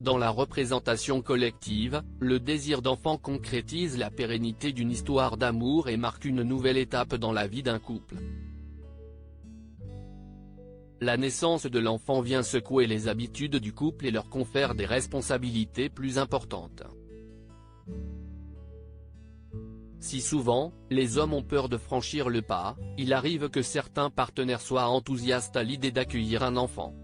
Dans la représentation collective, le désir d'enfant concrétise la pérennité d'une histoire d'amour et marque une nouvelle étape dans la vie d'un couple. La naissance de l'enfant vient secouer les habitudes du couple et leur confère des responsabilités plus importantes. Si souvent, les hommes ont peur de franchir le pas, il arrive que certains partenaires soient enthousiastes à l'idée d'accueillir un enfant.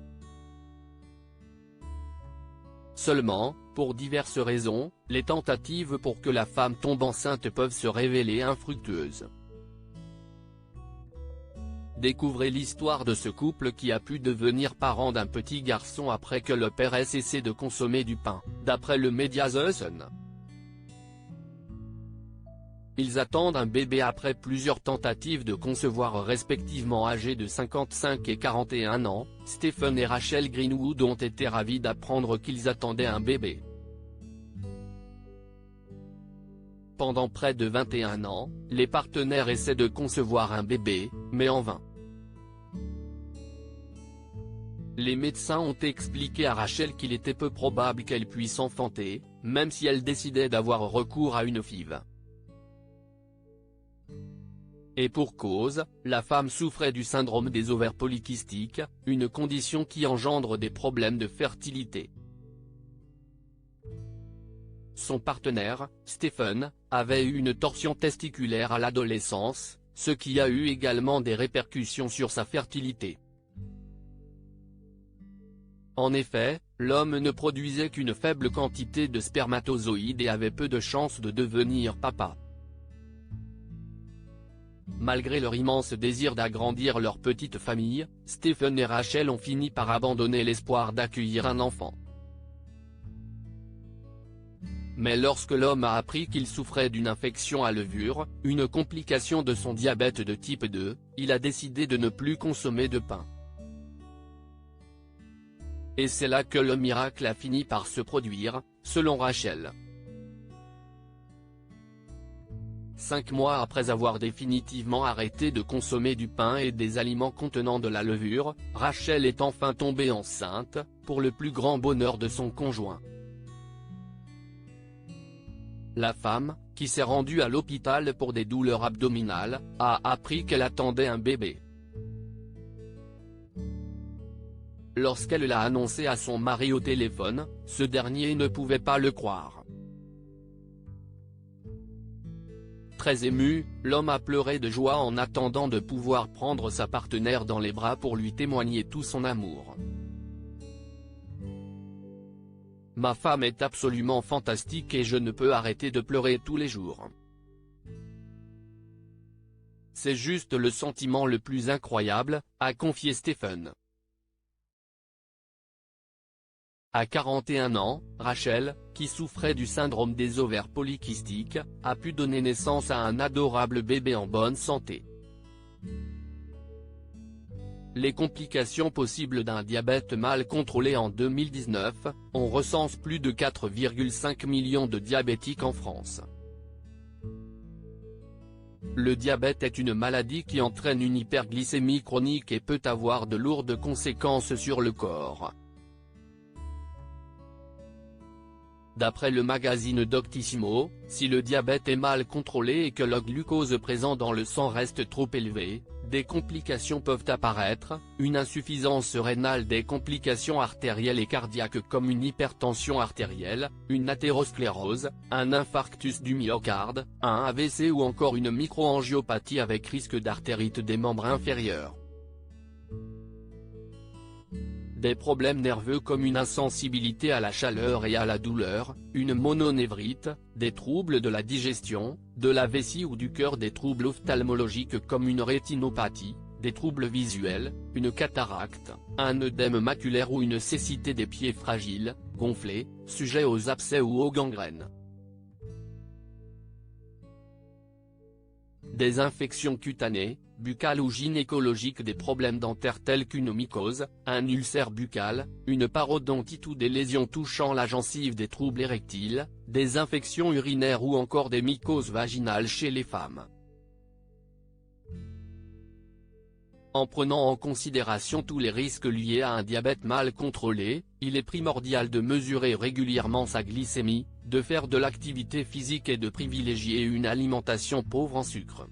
Seulement, pour diverses raisons, les tentatives pour que la femme tombe enceinte peuvent se révéler infructueuses. Découvrez l'histoire de ce couple qui a pu devenir parent d'un petit garçon après que le père ait cessé de consommer du pain, d'après le média The Sun. Ils attendent un bébé après plusieurs tentatives de concevoir respectivement âgés de 55 et 41 ans, Stephen et Rachel Greenwood ont été ravis d'apprendre qu'ils attendaient un bébé. Pendant près de 21 ans, les partenaires essaient de concevoir un bébé, mais en vain. Les médecins ont expliqué à Rachel qu'il était peu probable qu'elle puisse enfanter, même si elle décidait d'avoir recours à une FIV. Et pour cause, la femme souffrait du syndrome des ovaires polykystiques, une condition qui engendre des problèmes de fertilité. Son partenaire, Stephen, avait eu une torsion testiculaire à l'adolescence, ce qui a eu également des répercussions sur sa fertilité. En effet, l'homme ne produisait qu'une faible quantité de spermatozoïdes et avait peu de chances de devenir papa. Malgré leur immense désir d'agrandir leur petite famille, Stephen et Rachel ont fini par abandonner l'espoir d'accueillir un enfant. Mais lorsque l'homme a appris qu'il souffrait d'une infection à levure, une complication de son diabète de type 2, il a décidé de ne plus consommer de pain. Et c'est là que le miracle a fini par se produire, selon Rachel. 5 mois après avoir définitivement arrêté de consommer du pain et des aliments contenant de la levure, Rachel est enfin tombée enceinte, pour le plus grand bonheur de son conjoint. La femme, qui s'est rendue à l'hôpital pour des douleurs abdominales, a appris qu'elle attendait un bébé. Lorsqu'elle l'a annoncé à son mari au téléphone, ce dernier ne pouvait pas le croire. Très ému, l'homme a pleuré de joie en attendant de pouvoir prendre sa partenaire dans les bras pour lui témoigner tout son amour. « Ma femme est absolument fantastique et je ne peux arrêter de pleurer tous les jours. C'est juste le sentiment le plus incroyable », a confié Stephen. À 41 ans, Rachel, qui souffrait du syndrome des ovaires polykystiques, a pu donner naissance à un adorable bébé en bonne santé. Les complications possibles d'un diabète mal contrôlé en 2019, on recense plus de 4,5 millions de diabétiques en France. Le diabète est une maladie qui entraîne une hyperglycémie chronique et peut avoir de lourdes conséquences sur le corps. D'après le magazine Doctissimo, si le diabète est mal contrôlé et que le glucose présent dans le sang reste trop élevé, des complications peuvent apparaître, une insuffisance rénale, des complications artérielles et cardiaques comme une hypertension artérielle, une athérosclérose, un infarctus du myocarde, un AVC ou encore une microangiopathie avec risque d'artérite des membres inférieurs. Des problèmes nerveux comme une insensibilité à la chaleur et à la douleur, une mononévrite, des troubles de la digestion, de la vessie ou du cœur, des troubles ophtalmologiques comme une rétinopathie, des troubles visuels, une cataracte, un œdème maculaire ou une cécité des pieds fragiles, gonflés, sujets aux abcès ou aux gangrènes. Des infections cutanées, buccales ou gynécologiques, des problèmes dentaires tels qu'une mycose, un ulcère buccal, une parodontite ou des lésions touchant la gencive, des troubles érectiles, des infections urinaires ou encore des mycoses vaginales chez les femmes. En prenant en considération tous les risques liés à un diabète mal contrôlé, il est primordial de mesurer régulièrement sa glycémie, de faire de l'activité physique et de privilégier une alimentation pauvre en sucre.